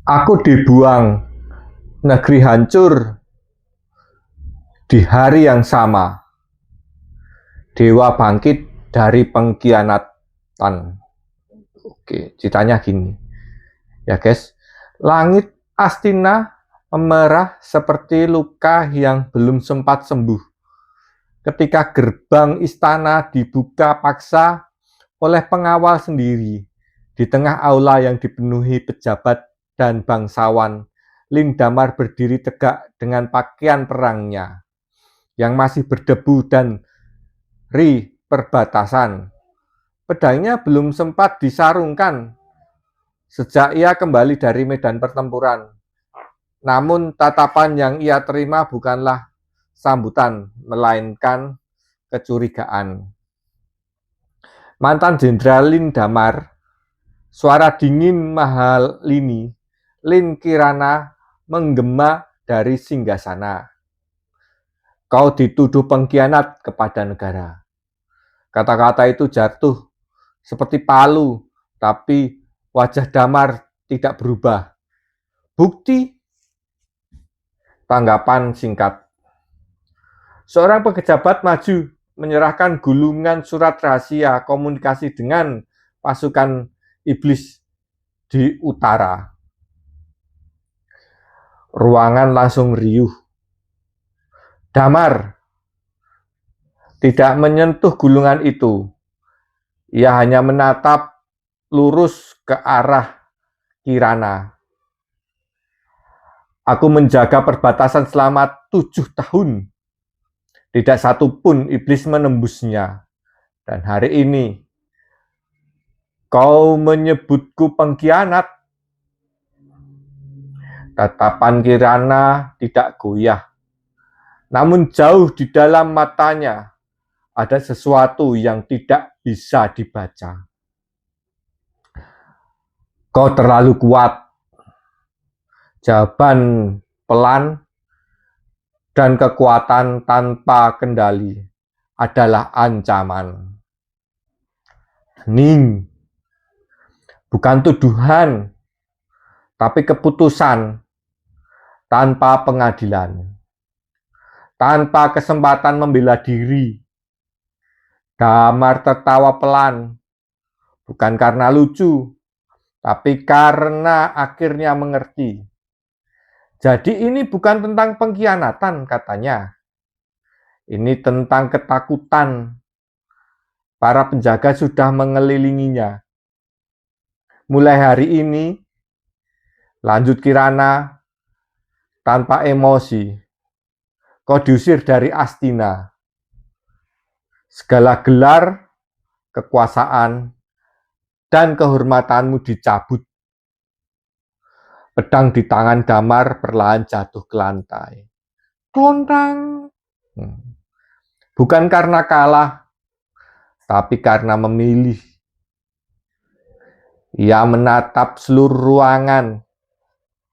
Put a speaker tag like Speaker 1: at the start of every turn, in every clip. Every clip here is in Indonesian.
Speaker 1: Aku dibuang, negeri hancur di hari yang sama. Dewa bangkit dari pengkhianatan. Oke, ceritanya gini. Ya guys, langit Astina memerah seperti luka yang belum sempat sembuh. Ketika gerbang istana dibuka paksa oleh pengawal sendiri, di tengah aula yang dipenuhi pejabat dan bangsawan, Lindamar berdiri tegak dengan pakaian perangnya yang masih berdebu dan perbatasan. Pedangnya belum sempat disarungkan sejak ia kembali dari medan pertempuran. Namun tatapan yang ia terima bukanlah sambutan, melainkan kecurigaan. Mantan Jenderal Lindamar, suara dingin Mahalini, Lin Kirana menggema dari singgasana. Kau dituduh pengkhianat kepada negara. Kata-kata itu jatuh seperti palu, tapi wajah Damar tidak berubah. Bukti? Tanggapan singkat. Seorang pejabat maju menyerahkan gulungan surat rahasia komunikasi dengan pasukan iblis di utara. Ruangan langsung riuh. Damar tidak menyentuh gulungan itu. Ia hanya menatap lurus ke arah Kirana. Aku menjaga perbatasan selama 7 tahun. Tidak satu pun iblis menembusnya. Dan hari ini, kau menyebutku pengkhianat. Tatapan Kirana tidak goyah. Namun jauh di dalam matanya ada sesuatu yang tidak bisa dibaca. Kau terlalu kuat. Jawaban pelan dan kekuatan tanpa kendali adalah ancaman. Hening. Bukan tuduhan, tapi keputusan tanpa pengadilan. Tanpa kesempatan membela diri. Damar tertawa pelan, bukan karena lucu, tapi karena akhirnya mengerti. Jadi ini bukan tentang pengkhianatan, katanya. Ini tentang ketakutan. Para penjaga sudah mengelilinginya. Mulai hari ini, lanjut Kirana, tanpa emosi. Kau diusir dari Astina. Segala gelar, kekuasaan, dan kehormatanmu dicabut. Pedang di tangan Damar perlahan jatuh ke lantai. Klontang. Bukan karena kalah, tapi karena memilih. Ia menatap seluruh ruangan.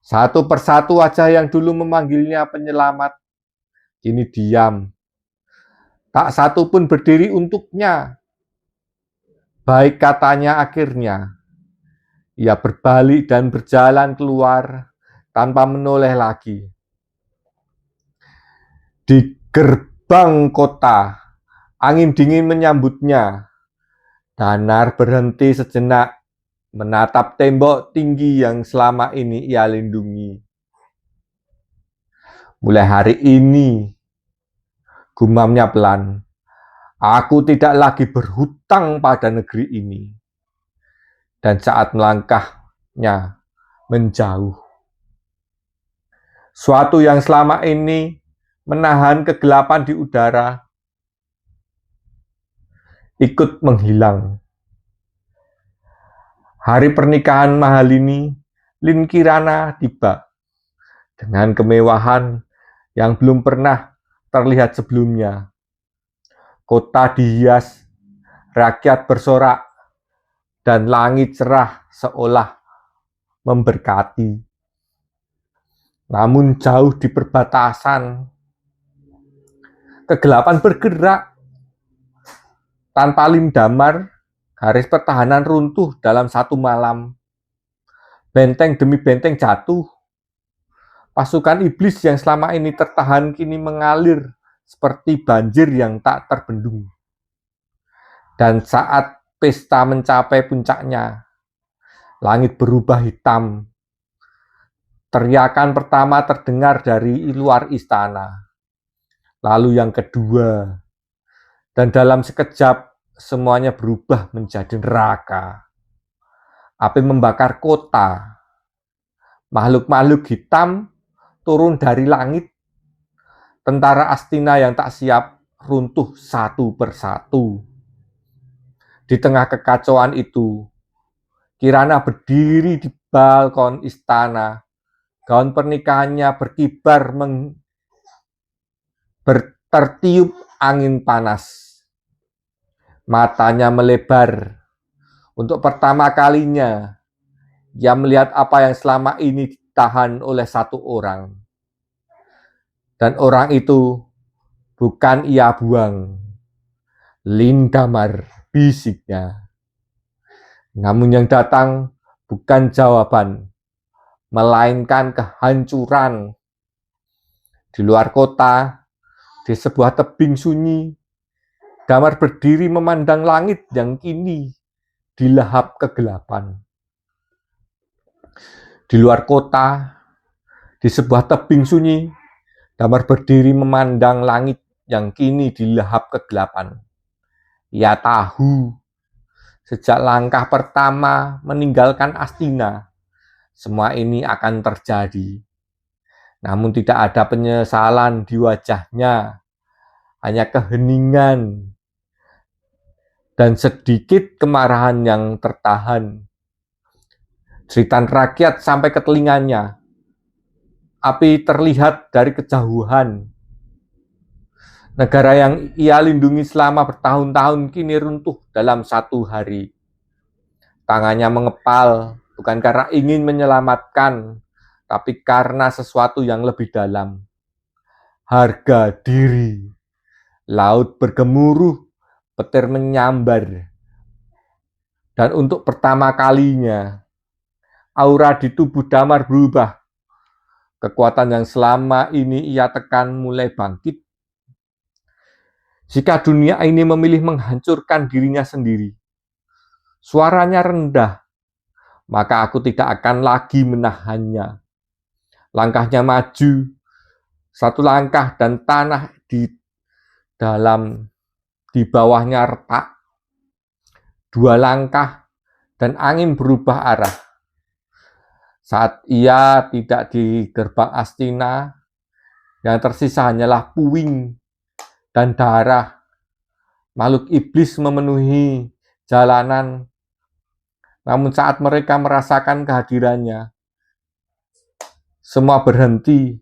Speaker 1: Satu persatu wajah yang dulu memanggilnya penyelamat, kini diam. Tak satu pun berdiri untuknya. Baik katanya akhirnya. Ia berbalik dan berjalan keluar tanpa menoleh lagi. Di gerbang kota, angin dingin menyambutnya. Danar berhenti sejenak, menatap tembok tinggi yang selama ini ia lindungi. Mulai hari ini, gumamnya pelan, aku tidak lagi berhutang pada negeri ini. Dan saat melangkahnya menjauh. Suatu yang selama ini menahan kegelapan di udara, ikut menghilang. Hari pernikahan Mahalini, Lin Kirana tiba dengan kemewahan yang belum pernah terlihat sebelumnya. Kota dihias, rakyat bersorak, dan langit cerah seolah memberkati. Namun jauh di perbatasan, kegelapan bergerak. Tanpa Lindamar, garis pertahanan runtuh dalam satu malam. Benteng demi benteng jatuh. Pasukan iblis yang selama ini tertahan kini mengalir seperti banjir yang tak terbendung. Dan saat pesta mencapai puncaknya, langit berubah hitam. Teriakan pertama terdengar dari luar istana. Lalu yang kedua. Dan dalam sekejap semuanya berubah menjadi neraka. Api membakar kota. Makhluk-makhluk hitam turun dari langit. Tentara Astina yang tak siap runtuh satu persatu. Di tengah kekacauan itu, Kirana berdiri di balkon istana. Gaun pernikahannya berkibar tertiup angin panas. Matanya melebar. Untuk pertama kalinya, ia melihat apa yang selama ini ditahan oleh satu orang. Dan orang itu bukan ia buang. Lindamar, bisiknya. Namun yang datang bukan jawaban, melainkan kehancuran. Di luar kota, di sebuah tebing sunyi, Damar berdiri memandang langit yang kini dilahap kegelapan. Di luar kota, di sebuah tebing sunyi, Damar berdiri memandang langit yang kini dilahap kegelapan. Ia tahu, sejak langkah pertama meninggalkan Astina, semua ini akan terjadi. Namun tidak ada penyesalan di wajahnya, hanya keheningan dan sedikit kemarahan yang tertahan. Jeritan rakyat sampai ke telinganya. Api terlihat dari kejauhan. Negara yang ia lindungi selama bertahun-tahun kini runtuh dalam satu hari. Tangannya mengepal, bukan karena ingin menyelamatkan, tapi karena sesuatu yang lebih dalam. Harga diri. Laut bergemuruh, petir menyambar. Dan untuk pertama kalinya, aura di tubuh Damar berubah. Kekuatan yang selama ini ia tekan mulai bangkit. Jika dunia ini memilih menghancurkan dirinya sendiri, suaranya rendah, maka aku tidak akan lagi menahannya. Langkahnya maju, satu langkah dan tanah di bawahnya retak. Dua langkah dan angin berubah arah. Saat ia tidak di gerbang Astina, yang tersisa hanyalah puing dan darah. Makhluk iblis memenuhi jalanan. Namun saat mereka merasakan kehadirannya, semua berhenti.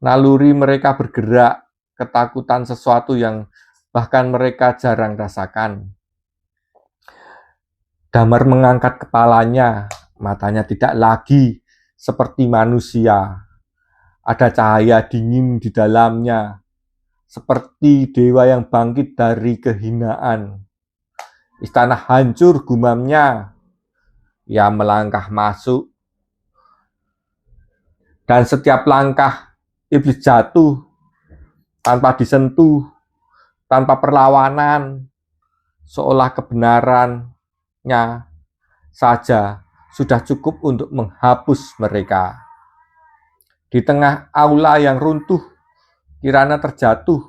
Speaker 1: Naluri mereka bergerak, ketakutan sesuatu yang bahkan mereka jarang rasakan. Damar mengangkat kepalanya, matanya tidak lagi seperti manusia. Ada cahaya dingin di dalamnya, seperti dewa yang bangkit dari kehinaan. Istana hancur, gumamnya. Ia melangkah masuk. Dan setiap langkah, iblis jatuh tanpa disentuh, tanpa perlawanan, seolah kebenarannya saja sudah cukup untuk menghapus mereka. Di tengah aula yang runtuh, Kirana terjatuh,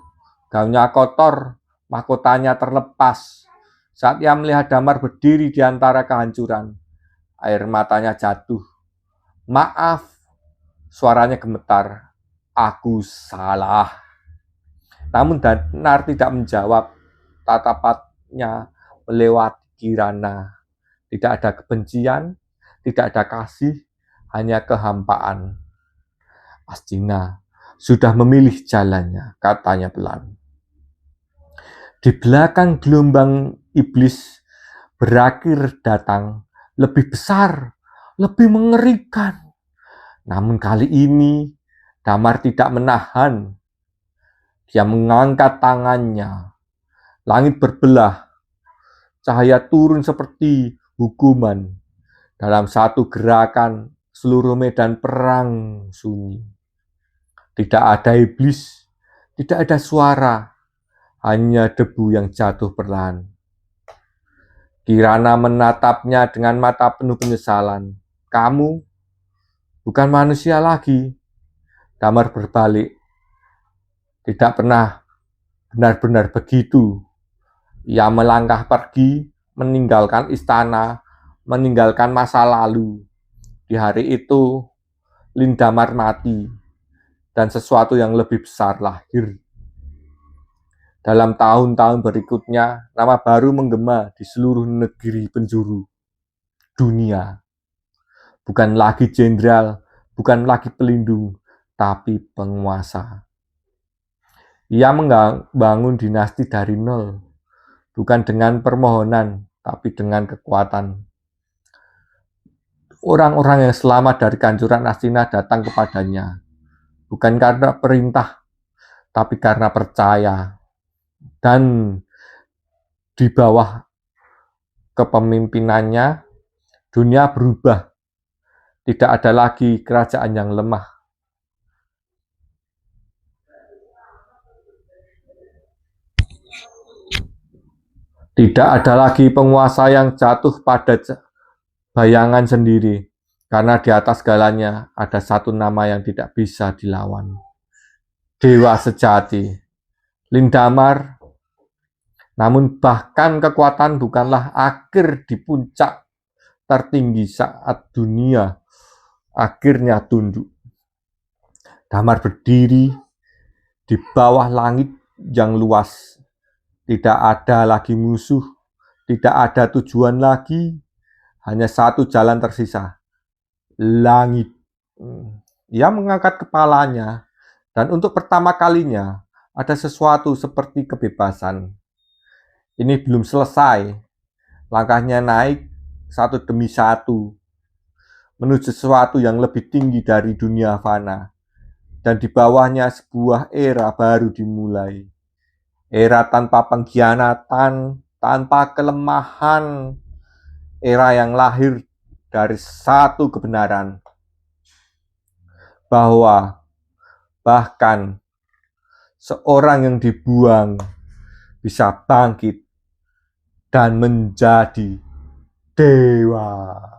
Speaker 1: gaunnya kotor, mahkotanya terlepas. Saat ia melihat Damar berdiri di antara kehancuran, air matanya jatuh. Maaf, suaranya gemetar. Aku salah. Namun Damar tidak menjawab. Tatapannya melewati Kirana. Tidak ada kebencian, tidak ada kasih, hanya kehampaan. Astina sudah memilih jalannya, katanya pelan. Di belakang gelombang iblis berakhir datang, lebih besar, lebih mengerikan. Namun kali ini Damar tidak menahan. Dia mengangkat tangannya. Langit berbelah. Cahaya turun seperti hukuman. Dalam satu gerakan, seluruh medan perang sunyi. Tidak ada iblis, tidak ada suara, hanya debu yang jatuh perlahan. Kirana menatapnya dengan mata penuh penyesalan. Kamu bukan manusia lagi. Damar berbalik. Tidak pernah benar-benar begitu. Ia melangkah pergi, meninggalkan istana, meninggalkan masa lalu. Di hari itu, Lindamar mati, dan sesuatu yang lebih besar lahir. Dalam tahun-tahun berikutnya, nama baru menggema di seluruh negeri penjuru dunia. Bukan lagi jenderal, bukan lagi pelindung, tapi penguasa. Ia membangun dinasti dari nol, bukan dengan permohonan, tapi dengan kekuatan. Orang-orang yang selamat dari kehancuran Astina datang kepadanya, bukan karena perintah, tapi karena percaya. Dan di bawah kepemimpinannya, dunia berubah. Tidak ada lagi kerajaan yang lemah. Tidak ada lagi penguasa yang jatuh pada bayangan sendiri, karena di atas segalanya ada satu nama yang tidak bisa dilawan. Dewa sejati, Lindamar. Namun bahkan kekuatan bukanlah akhir di puncak tertinggi saat dunia akhirnya tunduk. Damar berdiri di bawah langit yang luas. Tidak ada lagi musuh, tidak ada tujuan lagi, hanya satu jalan tersisa, langit. Ia mengangkat kepalanya, dan untuk pertama kalinya ada sesuatu seperti kebebasan. Ini belum selesai. Langkahnya naik satu demi satu menuju sesuatu yang lebih tinggi dari dunia fana. Dan di bawahnya sebuah era baru dimulai. Era tanpa pengkhianatan, tanpa kelemahan. Era yang lahir dari satu kebenaran. Bahwa bahkan seorang yang dibuang bisa bangkit dan menjadi dewa.